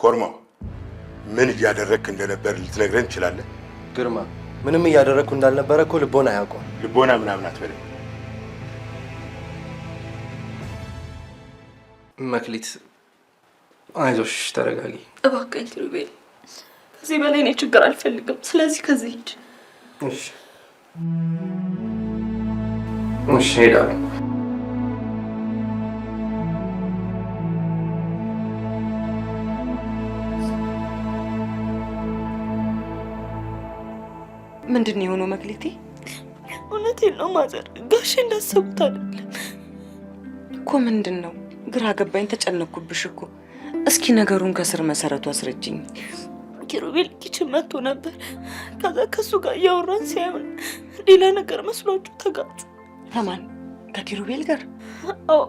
ኮርማው ምን እያደረክ እንደነበር ልትነግረን ትችላለህ? ግርማ ምንም እያደረኩ እንዳልነበረ እኮ ልቦና ያውቀው። ልቦና ምናምን አትበለኝ። መክሊት አይዞሽ፣ ተረጋጊ እባክህ ኪሩቤል። ከዚህ በላይ እኔ ችግር አልፈልግም። ስለዚህ ከዚህ ሂድ። እሺ እሺ፣ ሄዳለሁ። ምንድን የሆነው መክሊቴ? እውነቴን ነው ማዘር፣ ጋሼ እንዳሰቡት አይደለም እኮ። ምንድን ነው? ግራ ገባኝ፣ ተጨነኩብሽ እኮ። እስኪ ነገሩን ከስር መሰረቱ አስረጅኝ። ኪሩቤል ኪችን መጥቶ ነበር። ከዛ ከሱ ጋር እያወራን ሲያዩን ሌላ ነገር መስሏችሁ ተጋጩ። ከማን? ከኪሩቤል ጋር? አዎ።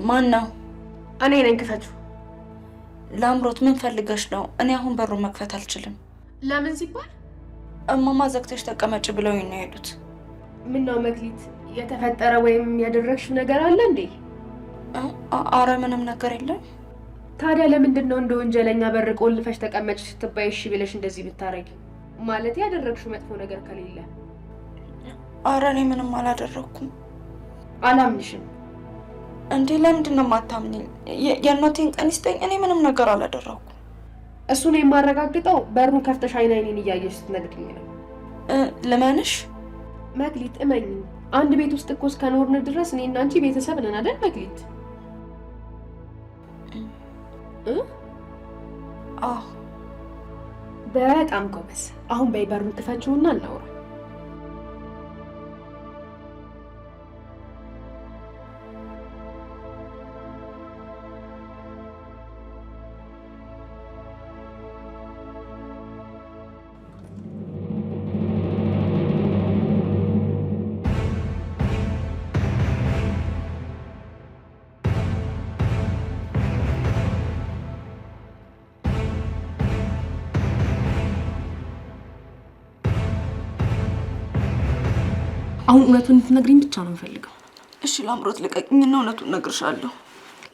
ማን ነው? እኔ ነኝ። ክፈችው። ላምሮት ምን ፈልገሽ ነው? እኔ አሁን በሩን መክፈት አልችልም። ለምን ሲባል? እማማ ዘግተሽ ተቀመጭ ብለውኝ ነው የሄዱት። ምን ነው መክሊት፣ የተፈጠረ ወይም ያደረግሽው ነገር አለ እንዴ? አረ ምንም ነገር የለም። ታዲያ ለምንድን ነው እንደ ወንጀለኛ በር ቆልፈሽ ተቀመጭ ስትባይ እሺ ብለሽ እንደዚህ ብታረጊ? ማለት ያደረግሽው መጥፎ ነገር ከሌለ። አረ እኔ ምንም አላደረኩም። አላምንሽም። እንዴ ለምንድን ነው የማታምኚኝ? የእናቴን ቀን ይስጠኝ። እኔ ምንም ነገር አላደረኩም። እሱን የማረጋግጠው በሩን ከፍተሽ አይን አይኔን እያየሽ ስትነግሪኝ ነው። ልመንሽ? መክሊት እመኝ፣ አንድ ቤት ውስጥ እኮ እስከኖርን ድረስ እኔ እና አንቺ ቤተሰብ ነን አይደል መክሊት? አዎ። በጣም ጎበዝ። አሁን በይ በሩን ክፈችውና እናውራ። አሁን እውነቱን እንድትነግሪኝ ብቻ ነው የምፈልገው። እሺ ላምሮት ልቀቂኝና እውነቱን እነግርሻለሁ።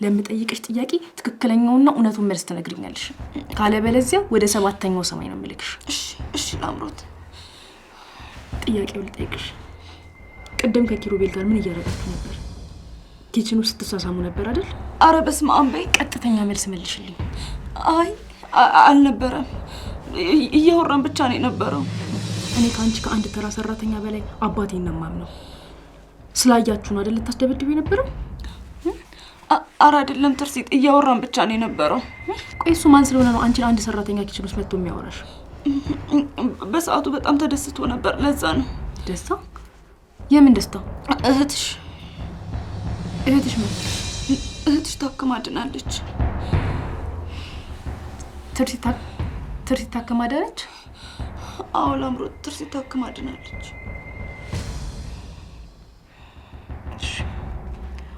ለምጠይቅሽ ጥያቄ ትክክለኛውና እውነቱን መልስ ትነግሪኛለሽ። ካለበለዚያ ወደ 7ኛው ሰማይ ነው የምልክሽ። እሺ ላምሮት። ጥያቄው ልጠይቅሽ። ቅድም ከኪሩቤል ጋር ምን እያደረጋችሁ ነበር? ኪችን ውስጥ ተሳሳሙ ነበር አይደል? አረ በስመ አብ በይ። ቀጥተኛ መልስ መልሽልኝ። አይ አልነበረም። እያወራን ብቻ ነው የነበረው። እኔ ካንቺ ከአንድ ተራ ሰራተኛ በላይ አባቴን ነው የማምነው። ስላያችሁ ነው አይደል ታስደበድቡ የነበረው? አረ አይደለም ትርሲት፣ እያወራን ብቻ ነው የነበረው። ቆይ እሱ ማን ስለሆነ ነው አንቺን አንድ ሰራተኛ ኪችን ውስጥ መጥቶ የሚያወራሽ? በሰዓቱ በጣም ተደስቶ ነበር፣ ለዛ ነው። ደስታ? የምን ደስታ? እህትሽ ምን? እህትሽ ታክማ ድናለች። ትርሲት ታክማ ዳነች? አዎ ላምሮት፣ ትርሲት ታክማ ድናለች።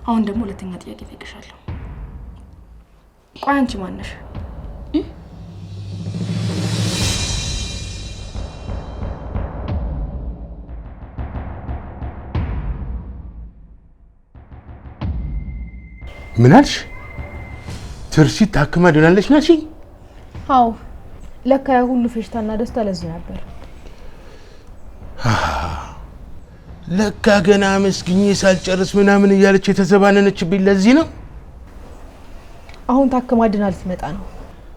አሁን ደግሞ ሁለተኛ ጥያቄ ጠይቅሻለሁ። ቆይ አንቺ ማን ነሽ? ምን አልሽ? ትርሲት ታክማ ድናለች ናቺ? አዎ ለካ ሁሉ ፌሽታና ደስታ ለዚህ ነበር። ለካ ገና መስግኜ ሳልጨርስ ምናምን እያለች የተዘባነነችብኝ ለዚህ ነው። አሁን ታክማ ድና ልትመጣ ነው።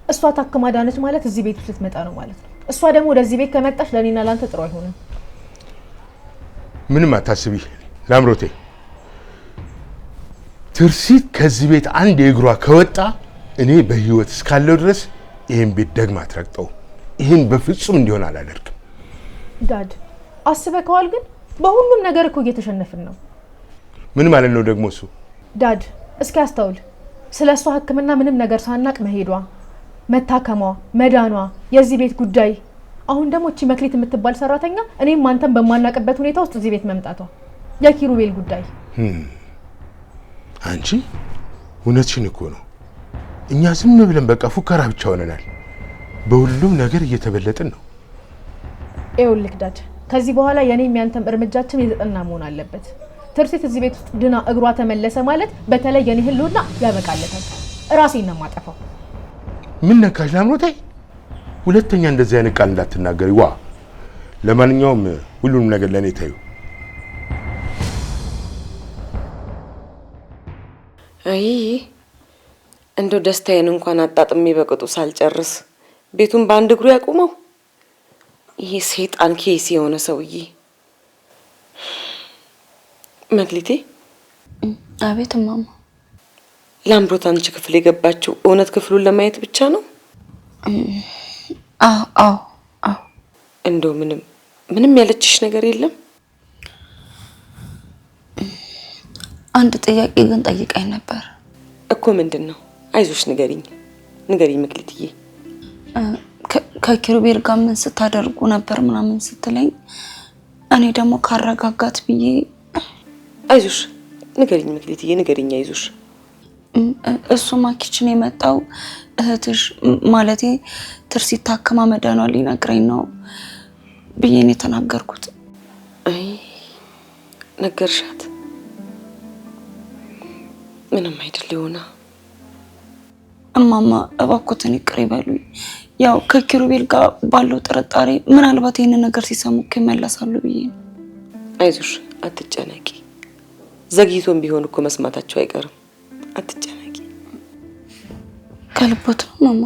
እሷ ታክማ ዳነች ማለት እዚህ ቤት ውስጥ ልትመጣ ነው ማለት ነው። እሷ ደግሞ ወደዚህ ቤት ከመጣች ለኔና ላንተ ጥሩ አይሆንም። ምንም አታስቢ ላምሮቴ። ትርሲት ከዚህ ቤት አንድ የእግሯ ከወጣ እኔ በህይወት እስካለው ድረስ ይሄን ቤት ደግማ አትረግጠው። ይሄን በፍጹም እንዲሆን አላደርግም። ዳድ አስበከዋል? ግን በሁሉም ነገር እኮ እየተሸነፍን ነው። ምን ማለት ነው ደግሞ እሱ? ዳድ እስኪ አስተውል። ስለሷ ህክምና ምንም ነገር ሳናቅ መሄዷ፣ መታከሟ፣ መዳኗ የዚህ ቤት ጉዳይ። አሁን ደግሞ እቺ መክሊት የምትባል ሰራተኛ እኔም አንተም በማናቀበት ሁኔታ ውስጥ እዚህ ቤት መምጣቷ የኪሩቤል ጉዳይ። አንቺ እውነትሽን እኮ ነው። እኛ ዝም ብለን በቃ ፉከራ ብቻ ሆነናል። በሁሉም ነገር እየተበለጥን ነው። ይኸውልህ ዳድ፣ ከዚህ በኋላ የኔም ያንተም እርምጃችን የተጠና መሆን አለበት። ትርሲት እዚህ ቤት ውስጥ ድና እግሯ ተመለሰ ማለት በተለይ የኔ ህልውና ያበቃለታል። ራሴን ነው የማጠፋው። ምን ነካሽ ላምሮታይ? ሁለተኛ እንደዚህ አይነት ቃል እንዳትናገሪ ዋ። ለማንኛውም ሁሉንም ነገር ለኔ ታዩ። አይ እንደው ደስታዬን እንኳን አጣጥሜ በቅጡ ሳልጨርስ ቤቱን በአንድ እግሩ ያቆመው ይሄ ሰይጣን ኬሲ የሆነ ሰውዬ። መክሊቴ። አቤት ማማ። ላምሮት አንቺ ክፍል የገባችው እውነት ክፍሉን ለማየት ብቻ ነው? አዎ። እንደው ምንም ያለችሽ ነገር የለም? አንድ ጥያቄ ግን ጠይቃኝ ነበር እኮ። ምንድን ነው? አይዞሽ ንገሪኝ መክሊትዬ። ከኪሩቤል ጋር ምን ስታደርጉ ነበር ምናምን ስትለኝ እኔ ደግሞ ካረጋጋት ብዬ። አይዞሽ ንገሪኝ መክሊትዬ፣ ንገሪኝ፣ አይዞሽ። እሱማ ኪችን የመጣው እህትሽ ማለቴ ትርሲት ታክማ መዳኗ ሊነግረኝ ነው ብዬ ነው የተናገርኩት። አይ ነገርሻት? ምንም አይደል ይሆና። እማማ እባክዎትን ይቅር ይበሉኝ። ያው ከኪሩቤል ጋር ባለው ጥርጣሬ ምናልባት ይሄን ነገር ሲሰሙ ይመለሳሉ ብዬ ነው። አይዞሽ አትጨነቂ። ዘግይቶም ቢሆን እኮ መስማታቸው አይቀርም። አትጨነቂ። ከልቦት ነው ማማ።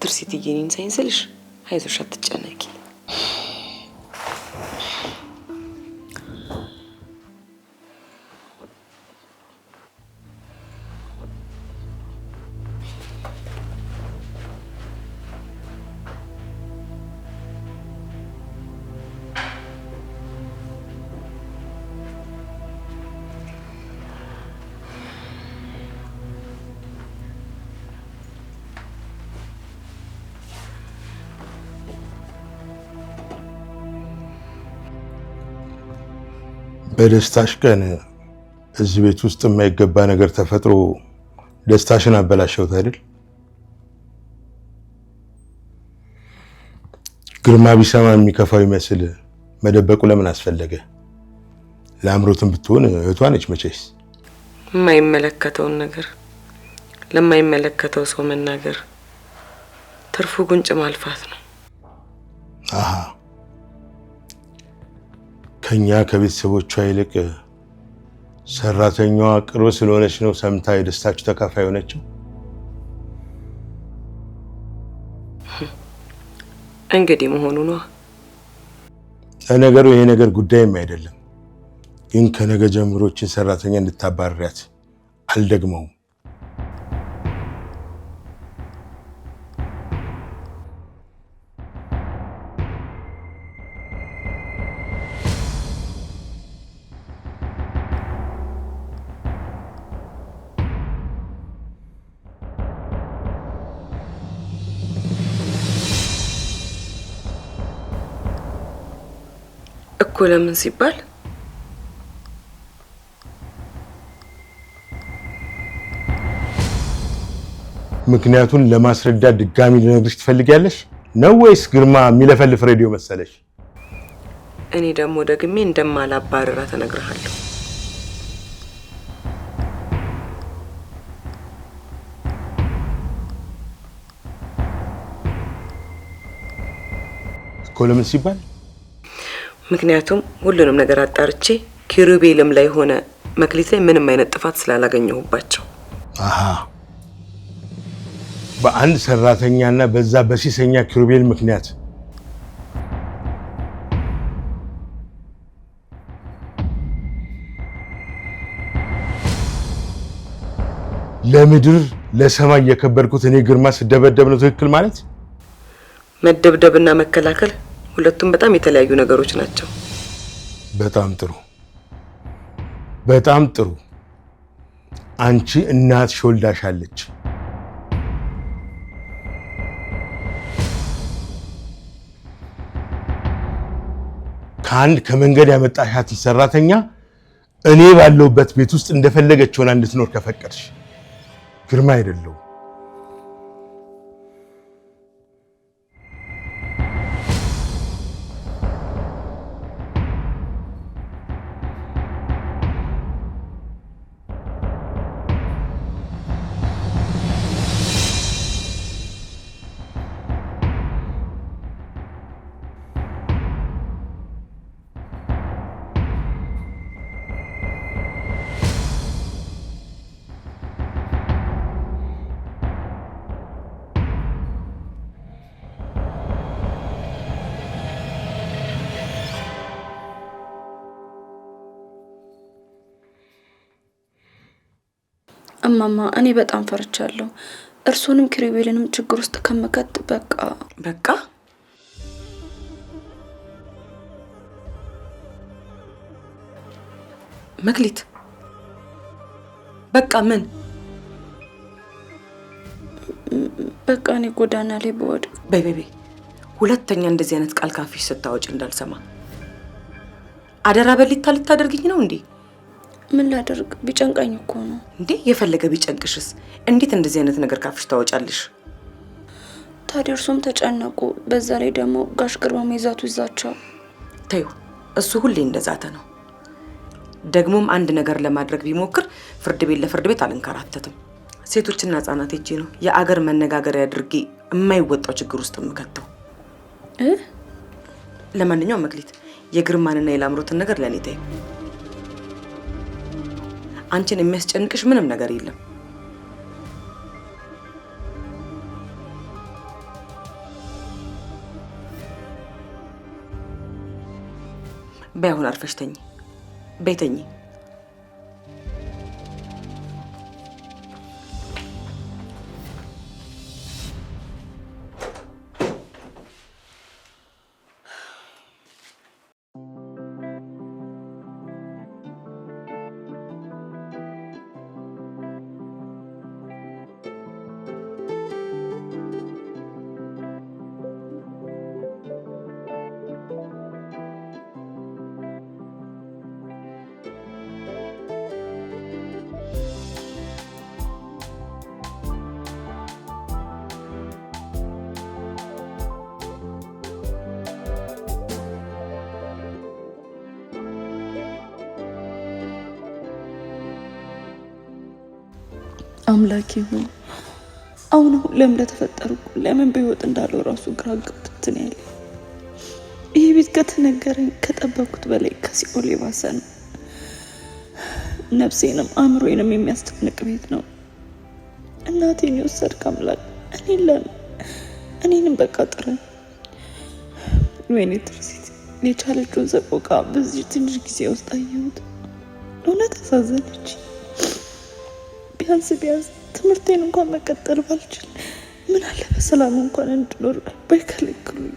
ትርሲትዬ እኔን ሳይንስልሽ አይዞሽ አትጨነቂ። በደስታሽ ቀን እዚህ ቤት ውስጥ የማይገባ ነገር ተፈጥሮ ደስታሽን አበላሸውት አይደል? ግርማ ቢሰማ የሚከፋው ይመስል መደበቁ ለምን አስፈለገ? ለአምሮትም ብትሆን እህቷ ነች መቼስ። የማይመለከተውን ነገር ለማይመለከተው ሰው መናገር ትርፉ ጉንጭ ማልፋት ነው። አሃ ከኛ ከቤተሰቦቿ ይልቅ ሰራተኛዋ ቅርብ ስለሆነች ነው ሰምታ የደስታችሁ ተካፋይ ሆነችው። እንግዲህ መሆኑ ነው። ለነገሩ ይሄ ነገር ጉዳይም አይደለም፣ ግን ከነገ ጀምሮችን ሰራተኛ እንድታባርሪያት አልደግመውም። እኮ ለምን ሲባል ምክንያቱን ለማስረዳት ድጋሚ ልነግርሽ ትፈልጊያለሽ ነው ወይስ ግርማ የሚለፈልፍ ሬዲዮ መሰለሽ? እኔ ደግሞ ደግሜ እንደማላባረራ ተነግረሃለሁ። እኮ ለምን ሲባል ምክንያቱም ሁሉንም ነገር አጣርቼ ኪሩቤልም ላይ ሆነ መክሊት ላይ ምንም አይነት ጥፋት ስላላገኘሁባቸው። አሃ በአንድ ሰራተኛና በዛ በሲሰኛ ኪሩቤል ምክንያት ለምድር ለሰማይ የከበርኩት እኔ ግርማ ስደበደብ ነው ትክክል ማለት? መደብደብና መከላከል ሁለቱም በጣም የተለያዩ ነገሮች ናቸው። በጣም ጥሩ በጣም ጥሩ። አንቺ እናት ሾልዳሻለች። ከአንድ ከመንገድ ያመጣሻት ሰራተኛ እኔ ባለውበት ቤት ውስጥ እንደፈለገች ሆና እንድትኖር ከፈቀድሽ ግርማ አይደለም። እማማ እኔ በጣም ፈርቻለሁ። እርሱንም ኪሩቤልንም ችግር ውስጥ ከመከት በቃ መክሊት በቃ ምን በቃ እኔ ጎዳና ላይ ብወድቅ በይ ሁለተኛ እንደዚህ አይነት ቃል ካፊሽ ስታወጪ እንዳልሰማ አደራ። በሊታ ልታደርግኝ ነው እንዴ? ምን ላደርግ? ቢጨንቀኝ እኮ ነው እንዴ። የፈለገ ቢጨንቅሽስ እንዴት እንደዚህ አይነት ነገር ካፍሽ ታወጫለሽ? ታዲያ እርሱም ተጨነቁ። በዛ ላይ ደግሞ ጋሽ ግርማ ይዛቱ ይዛቸው። ተዩ፣ እሱ ሁሌ እንደዛተ ነው። ደግሞም አንድ ነገር ለማድረግ ቢሞክር ፍርድ ቤት ለፍርድ ቤት አልንከራተትም። ሴቶችና ህጻናት እጂ ነው የአገር መነጋገሪያ አድርጌ የማይወጣው ችግር ውስጥ የምከተው። ለማንኛውም መክሊት የግርማንና የላምሮትን ነገር ለኔ ተይው። አንቺን የሚያስጨንቅሽ ምንም ነገር የለም። በያሁን አርፈሽ ተኝ። በይተኝ። አምላኬ ሆይ አሁን ለምን እንደተፈጠርኩ ለምን በህይወት እንዳለው ራሱ ግራ ገብቶት ነው ያለ። ይሄ ቤት ከተነገረኝ ከጠበቅኩት በላይ ከሲኦል የባሰ ነው። ነፍሴንም አእምሮዬንም የሚያስጨንቅ ቤት ነው። እናቴን የወሰድክ አምላክ እኔንም በቃ ጥረኝ። ወይኔ ትርሲት የቻለችውን ሰቆቃ በዚህ ትንሽ ጊዜ ውስጥ አየሁት። እውነት አሳዘነች። ቢያንስ ትምህርቴን እንኳን መቀጠል ባልችል ምን አለ በሰላም እንኳን እንድኖር ባይከለክሉኝ።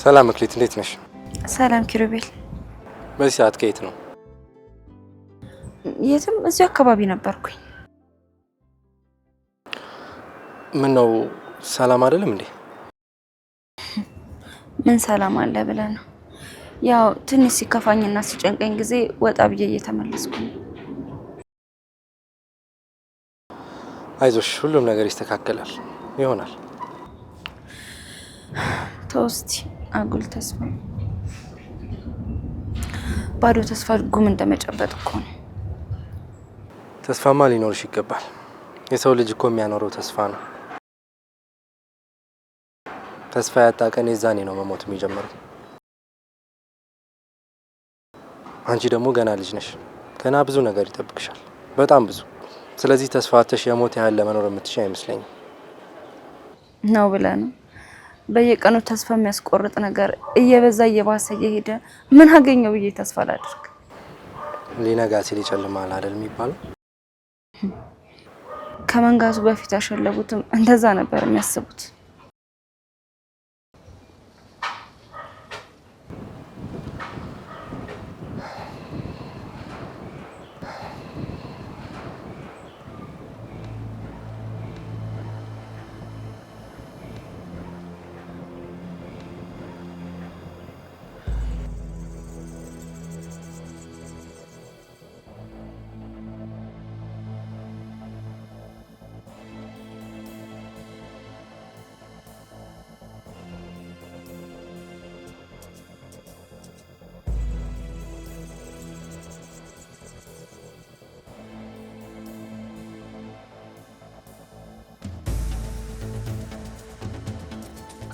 ሰላም መክሊት፣ እንዴት ነሽ? ሰላም ኪሩቤል። በዚህ ሰዓት ከየት ነው? የትም እዚሁ አካባቢ ነበርኩኝ። ምን ነው ሰላም አይደለም እንዴ? ምን ሰላም አለ ብለህ ነው? ያው ትንሽ ሲከፋኝና ሲጨንቀኝ ጊዜ ወጣ ብዬ እየተመለስኩ ነው። አይዞሽ፣ ሁሉም ነገር ይስተካከላል ይሆናል። ተውስቲ አጉል ተስፋ ባዶ ተስፋ ጉም እንደመጨበጥ እኮ ነው። ተስፋማ ሊኖርሽ ይገባል። የሰው ልጅ እኮ የሚያኖረው ተስፋ ነው። ተስፋ ያጣ ቀን የዛኔ ነው መሞት የሚጀምረው። አንቺ ደግሞ ገና ልጅ ነሽ። ገና ብዙ ነገር ይጠብቅሻል፣ በጣም ብዙ። ስለዚህ ተስፋ አጥተሽ የሞት ያህል ለመኖር የምትችይ አይመስለኝም። ነው ብለህ ነው? በየቀኑ ተስፋ የሚያስቆርጥ ነገር እየበዛ እየባሰ እየሄደ ምን አገኘው ብዬ ተስፋ ላድርግ? ሊነጋ ሲል ይጨልማል አይደል የሚባለው? ከመንጋቱ በፊት ያሸለቡትም እንደዛ ነበር የሚያስቡት።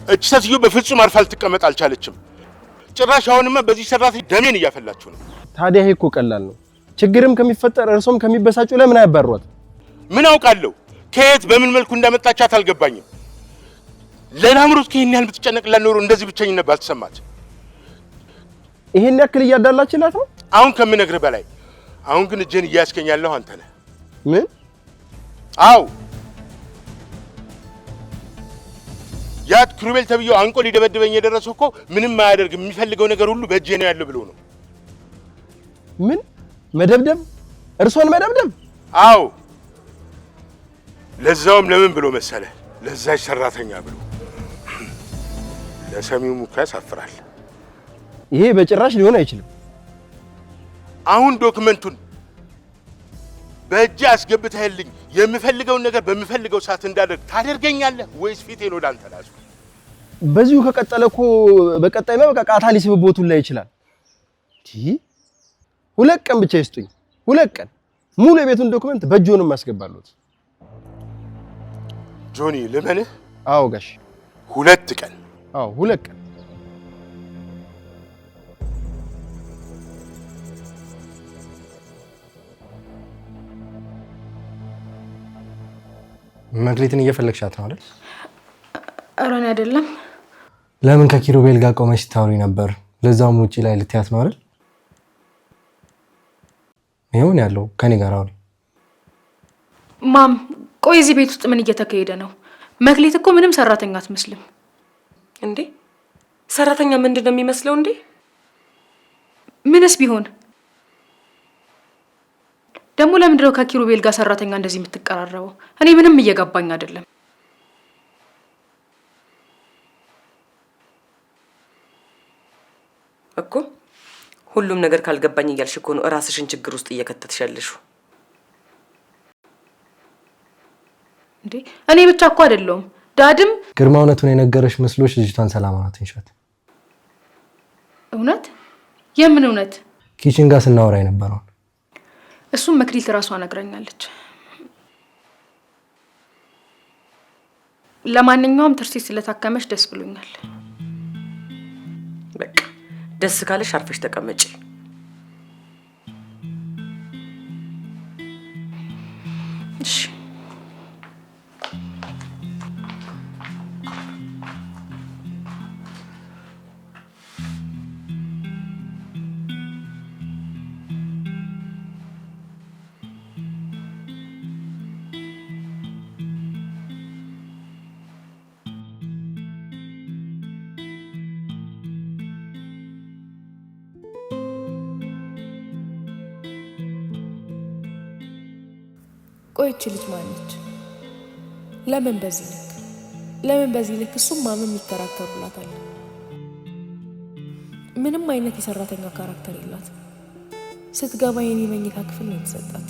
እቺ ሴትዮ በፍጹም አርፋ ልትቀመጥ አልቻለችም። ጭራሽ አሁንማ በዚህ ሰራተኛ ደሜን እያፈላችሁ ነው። ታዲያ ይሄ እኮ ቀላል ነው። ችግርም ከሚፈጠር እርሶም ከሚበሳጩ ለምን አያባሯት? ምን አውቃለሁ ከየት በምን መልኩ እንዳመጣቻት አልገባኝም። ለናምሮት ከይሄን ያህል ብትጨነቅላት ኖሮ እንደዚህ ብቸኝነት ባልተሰማት። ይሄን ያክል እያዳላችላት ነው አሁን ከምነግርህ በላይ። አሁን ግን እጄን እያያስከኝ ያለኸው አንተ ነህ። ምን? አው ያት ክሩቤል ተብዬው አንቆ ሊደበድበኝ የደረሰው እኮ ምንም ማያደርግ የሚፈልገው ነገር ሁሉ በእጄ ነው ያለው ብሎ ነው። ምን መደብደብ? እርሶን መደብደብ? አው ለዛውም ለምን ብሎ መሰለ? ለዛች ሰራተኛ ብሎ። ለሰሚው ሙካ ያሳፍራል። ይሄ በጭራሽ ሊሆን አይችልም። አሁን ዶክመንቱን በእጄ አስገብተህልኝ የምፈልገውን ነገር በምፈልገው ሰዓት እንዳደርግ ታደርገኛለህ ወይስ ፊቴን ወደ አንተ ላዙ? በዚሁ ከቀጠለ እኮ በቀጣይ ነው በቃ ቃታ ሊስብቦቱን ላይ ይችላል። ሁለት ቀን ብቻ ይስጡኝ። ሁለት ቀን ሙሉ የቤቱን ዶክመንት በእጆንም ማስገባሉት። ጆኒ ልመንህ? አዎ ጋሽ። ሁለት ቀን? አዎ ሁለት ቀን። መክሊትን እየፈለግሻት ነው አይደል? ኧረ እኔ አይደለም። ለምን ከኪሩቤል ጋር ቆመሽ ታውሪ ነበር? ለዛውም ውጪ ላይ ልትያት ነው አይደል? ይሁን ያለው ከኔ ጋር አውሪ። ማም ቆይ እዚህ ቤት ውስጥ ምን እየተካሄደ ነው? መክሊት እኮ ምንም ሰራተኛ አትመስልም። እንዴ ሰራተኛ ምንድነው የሚመስለው እንዴ? ምንስ ቢሆን ደግሞ ለምንድነው ከኪሩቤል ጋር ሰራተኛ እንደዚህ የምትቀራረበው? እኔ ምንም እየገባኝ አይደለም። እኮ ሁሉም ነገር ካልገባኝ እያልሽ እኮ ነው ራስሽን ችግር ውስጥ እየከተትሽ ያለሽው። እንዴ እኔ ብቻ እኮ አይደለሁም ዳድም። ግርማ እውነቱን የነገረሽ መስሎሽ ልጅቷን ሰላም አላት እንሻት? እውነት? የምን እውነት? ኪችን ጋር ስናወራ የነበረው እሱም መክሊት ራሷ ነግራኛለች። ለማንኛውም ትርሲት ስለታከመሽ ደስ ብሎኛል። በቃ ደስ ካለሽ አርፈሽ ተቀመጪ። እሺ ቆይች ልጅ ማነች? ለምን በዚህ ልክ እሱም ማመን ይከራከሩላታል። ምንም አይነት የሰራተኛ ካራክተር የላት። ስትገባ የኔ መኝታ ክፍል ነው የተሰጣት።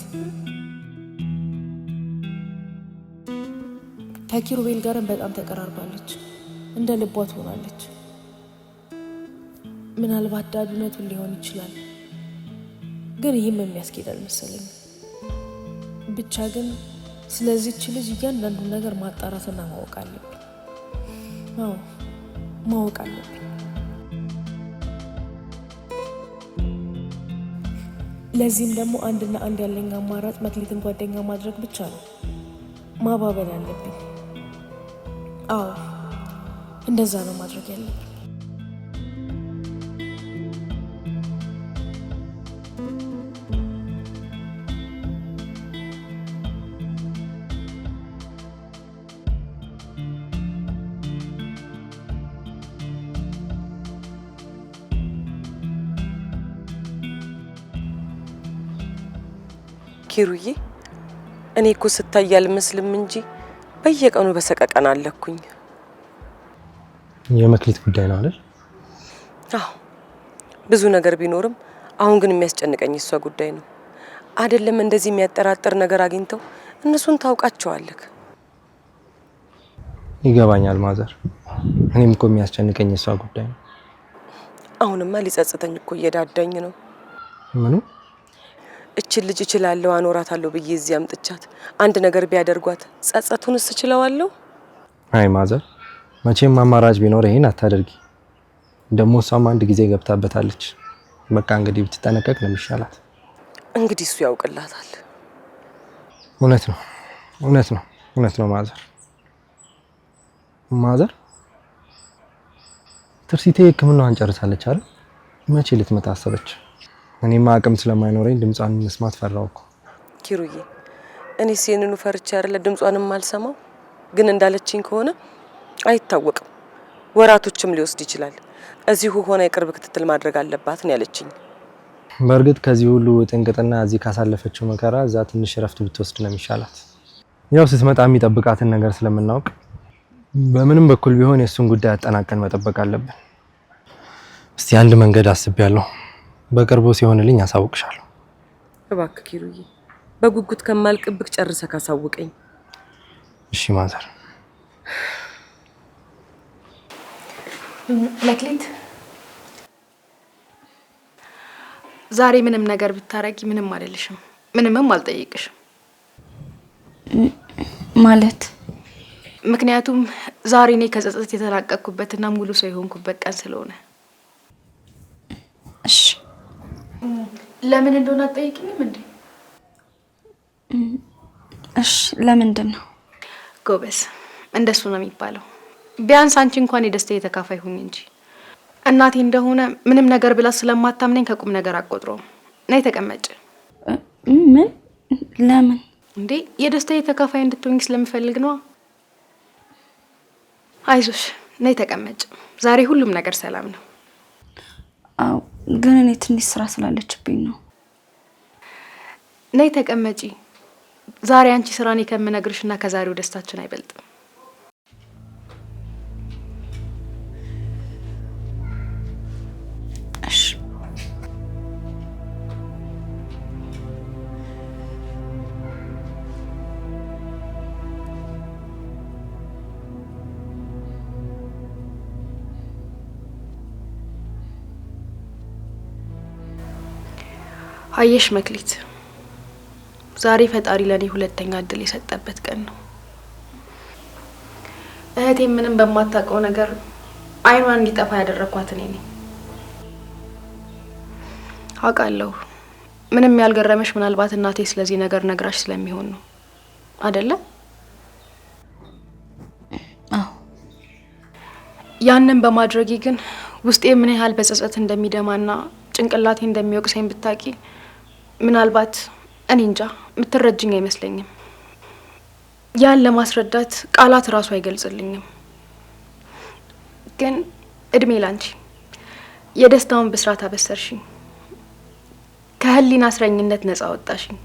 ከኪሩቤል ጋርም በጣም ተቀራርባለች። እንደ ልቧ ትሆናለች። ምናልባት ዳድ እውነቱን ሊሆን ይችላል፣ ግን ይህም የሚያስኬድ አልመሰለኝም። ብቻ ግን ስለዚህች ልጅ እያንዳንዱን ነገር ማጣራትና ማወቅ አለብኝ። ማወቅ አለብኝ። ለዚህም ደግሞ አንድና አንድ ያለኝ አማራጭ መክሊትን ጓደኛ ማድረግ ብቻ ነው። ማባበል አለብኝ። አዎ እንደዛ ነው ማድረግ ያለብኝ። ኪሩዬ እኔ እኮ ስታይ አልመስልም እንጂ በየቀኑ በሰቀቀን አለኩኝ። የመክሊት ጉዳይ ነው አይደል? አዎ ብዙ ነገር ቢኖርም አሁን ግን የሚያስጨንቀኝ እሷ ጉዳይ ነው። አይደለም እንደዚህ የሚያጠራጥር ነገር አግኝተው እነሱን ታውቃቸዋለህ። ይገባኛል ማዘር። እኔም እኮ የሚያስጨንቀኝ እሷ ጉዳይ ነው። አሁንማ ሊጸጽተኝ እኮ እየዳዳኝ ነው። ምኑ? እችን ልጅ እችላለሁ አኖራታለሁ ብዬ እዚህ አምጥቻት አንድ ነገር ቢያደርጓት ጸጸቱንስ እችለዋለሁ? አይ ማዘር፣ መቼም አማራጭ ቢኖር ይሄን አታደርጊ። ደግሞ እሷም አንድ ጊዜ ገብታበታለች። በቃ እንግዲህ ብትጠነቀቅ ነው የሚሻላት። እንግዲህ እሱ ያውቅላታል። እውነት ነው፣ እውነት ነው፣ እውነት ነው ማዘር። ማዘር ትርሲቴ ሕክምናዋን ጨርሳለች አይደል? መቼ ልትመጣ አሰበች? እኔማ አቅም ስለማይኖረኝ ድምጿን መስማት ፈራው እኮ። ኪሩዬ እኔ ሲንኑ ፈርቻ አይደለ ድምጿንም አልሰማው። ግን እንዳለችኝ ከሆነ አይታወቅም፣ ወራቶችም ሊወስድ ይችላል። እዚሁ ሆነ የቅርብ ክትትል ማድረግ አለባት ነው ያለችኝ። በእርግጥ ከዚህ ሁሉ ጥንቅጥና እዚህ ካሳለፈችው መከራ እዛ ትንሽ ረፍት ብትወስድ ነው የሚሻላት። ያው ስትመጣ የሚጠብቃትን ነገር ስለምናውቅ በምንም በኩል ቢሆን የእሱን ጉዳይ አጠናቀን መጠበቅ አለብን። እስቲ አንድ መንገድ አስቤያለሁ። በቅርቡ ሲሆንልኝ አሳውቅሻለሁ። እባክህ ኪሩዬ በጉጉት ከማልቅብክ ጨርሰህ ካሳውቀኝ። እሺ ማዘር። መክሊት ዛሬ ምንም ነገር ብታረጊ ምንም አይደልሽም፣ ምንምም አልጠይቅሽም። ማለት ምክንያቱም ዛሬ እኔ ከጸጸት የተላቀቅኩበትና ሙሉ ሰው የሆንኩበት ቀን ስለሆነ። እሺ ለምን እንደሆነ አትጠይቂኝም እንዴ? እሺ ለምንድን ነው? ጎበዝ፣ እንደሱ ነው የሚባለው። ቢያንስ አንቺ እንኳን የደስታዬ ተካፋይ ሁኝ እንጂ። እናቴ እንደሆነ ምንም ነገር ብላ ስለማታምነኝ ከቁም ነገር አቆጥረውም። ነይ ተቀመጭ። ምን? ለምን? እንዴ የደስታዬ ተካፋይ እንድትሆኝ ስለምፈልግ ነው። አይዞሽ፣ ነይ ተቀመጭ። ዛሬ ሁሉም ነገር ሰላም ነው። አዎ ግን እኔ ትንሽ ስራ ስላለችብኝ ነው። ነይ ተቀመጪ። ዛሬ አንቺ ስራ እኔ ከምነግርሽና ከዛሬው ደስታችን አይበልጥም። እሺ አየሽ መክሊት፣ ዛሬ ፈጣሪ ለኔ ሁለተኛ እድል የሰጠበት ቀን ነው። እህቴ ምንም በማታውቀው ነገር አይኗን እንዲጠፋ ያደረኳት እኔ ነኝ። አውቃለሁ። ምንም ያልገረመሽ ምናልባት እናቴ ስለዚህ ነገር ነግራሽ ስለሚሆን ነው አይደለ? አዎ። ያንን በማድረጌ ግን ውስጤ ምን ያህል በጸጸት እንደሚደማና ጭንቅላቴ እንደሚወቅሰኝ ብታቂ ምናልባት እኔ እንጃ የምትረጅኝ አይመስለኝም። ያን ለማስረዳት ቃላት ራሱ አይገልጽልኝም። ግን እድሜ ላንቺ የደስታውን ብስራት አበሰርሽኝ። ከህሊና እስረኝነት ነጻ ወጣሽኝ።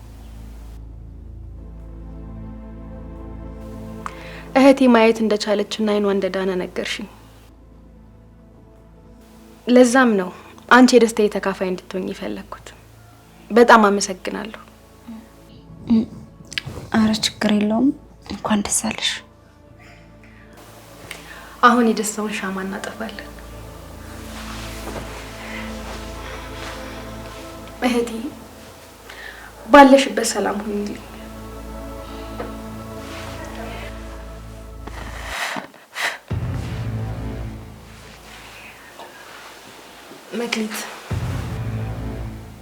እህቴ ማየት እንደቻለችና አይኗ እንደዳነ ነገርሽኝ። ለዛም ነው አንቺ የደስታዬ ተካፋይ እንድትሆኝ የፈለኩት። በጣም አመሰግናለሁ። አረ ችግር የለውም። እንኳን ደስ አለሽ። አሁን የደስታውን ሻማ እናጠፋለን። እህቴ ባለሽበት ሰላም ሁኚልኝ። መክሊት፣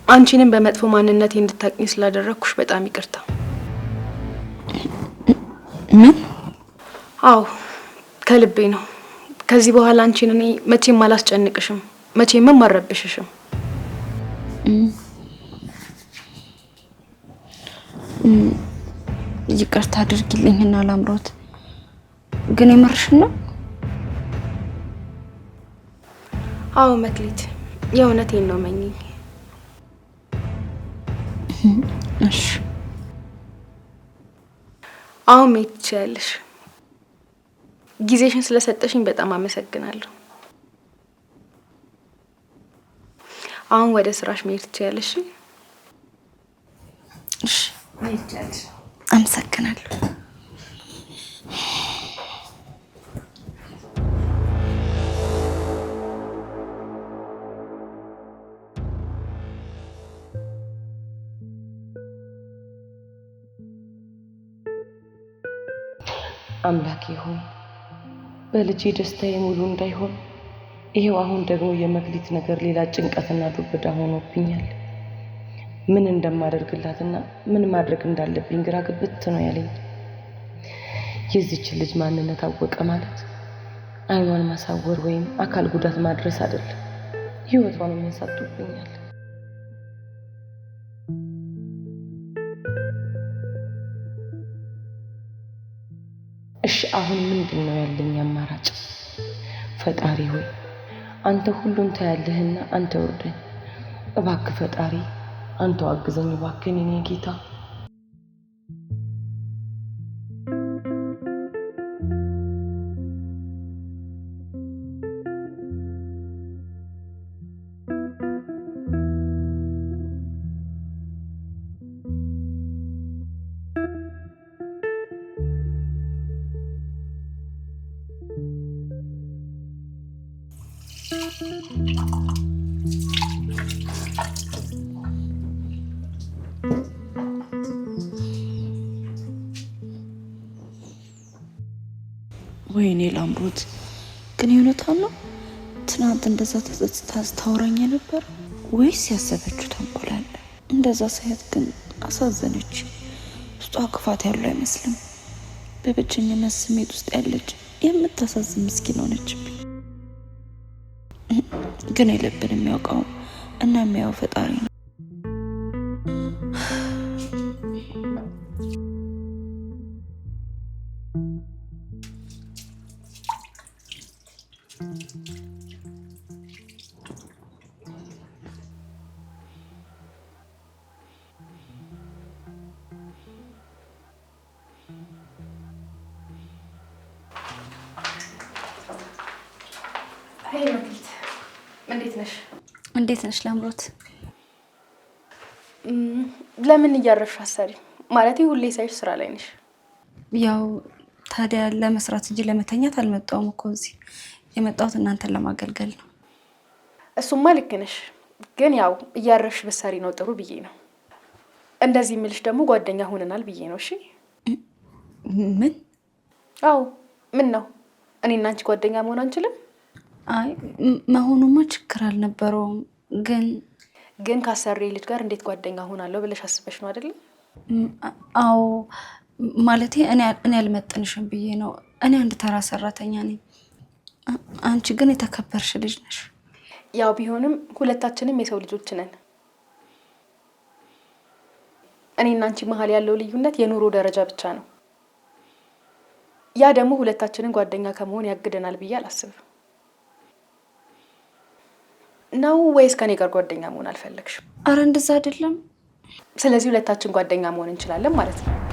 አንቺንም በመጥፎ ማንነቴ እንድታቅኝ ስላደረኩሽ በጣም ይቅርታ። ምን? አዎ ከልቤ ነው። ከዚህ በኋላ አንቺን እኔ መቼም አላስጨንቅሽም፣ መቼም አልረብሽሽም። ይቅርታ አድርጊልኝና ላምሮት፣ ግን የምርሽን ነው? አዎ መክሊት፣ የእውነቴን ነው። መኝኝ። እሺ አሁን መሄድ ትችያለሽ። ጊዜሽን ስለሰጠሽኝ በጣም አመሰግናለሁ። አሁን ወደ ስራሽ መሄድ ትችያለሽ። እሺ መሄድ ትችያለሽ። አመሰግናለሁ። አምላኬ ሆይ በልጄ ደስታዬ ሙሉ እንዳይሆን ይሄው አሁን ደግሞ የመክሊት ነገር ሌላ ጭንቀትና ዱብዳ ሆኖብኛል። ምን እንደማደርግላትና ምን ማድረግ እንዳለብኝ ግራ ግብት ነው ያለኝ። የዚች ልጅ ማንነት አወቀ ማለት አይኗን ማሳወር ወይም አካል ጉዳት ማድረስ አይደለም፣ ህይወቷን የሚያሳጡብኛል። እሺ አሁን ምንድነው ያለኝ አማራጭ? ፈጣሪ ሆይ አንተ ሁሉን ታያለህና አንተ ወርደኝ እባክህ። ፈጣሪ አንተ አግዘኝ እባክህ የኔ ጌታ። ወይኔ ላምሮት ግን የእውነቷን ነው? ትናንት እንደዛ ተጸጽታ ስታወራኝ ነበር ወይስ ያሰበችው ተንኮል አለ? እንደዛ ሳያት ግን አሳዘነች። ውስጧ ክፋት ያለው አይመስልም። በብቸኝነት ስሜት ውስጥ ያለች የምታሳዝን ምስኪን ሆነችብኝ። ግን የልብን የሚያውቀው እና የሚያየው ፈጣሪ ነው። ሄይ መክሊት፣ እንዴት ነሽ? እንዴት ነሽ ላምሮት? ለምን እያረፍሽ አሰሪ? ማለቴ ሁሌ ሳይሽ ስራ ላይ ነሽ። ያው ታዲያ ለመስራት እንጂ ለመተኛት አልመጣሁም እኮ እዚህ የመጣሁት እናንተን ለማገልገል ነው። እሱማ ልክ ነሽ፣ ግን ያው እያረፍሽ ብትሰሪ ነው ጥሩ ብዬ ነው። እንደዚህ የምልሽ ደግሞ ጓደኛ ሆነናል ብዬ ነው። እሺ? ምን? አዎ ምን ነው? እኔና አንቺ ጓደኛ መሆን አንችልም? አይ መሆኑማ ችግር አልነበረውም፣ ግን ካሰሪ ልጅ ጋር እንዴት ጓደኛ ሆናለሁ ብለሽ አስበሽ ነው አይደል? አዎ ማለቴ እኔ አልመጥንሽም ብዬ ነው። እኔ አንድ ተራ ሰራተኛ ነኝ። አንቺ ግን የተከበርሽ ልጅ ነሽ። ያው ቢሆንም ሁለታችንም የሰው ልጆች ነን። እኔና አንቺ መሀል ያለው ልዩነት የኑሮ ደረጃ ብቻ ነው። ያ ደግሞ ሁለታችንን ጓደኛ ከመሆን ያግደናል ብዬ አላስብም። ነው ወይስ ከኔ ጋር ጓደኛ መሆን አልፈለግሽም? አረ እንደዛ አይደለም። ስለዚህ ሁለታችን ጓደኛ መሆን እንችላለን ማለት ነው።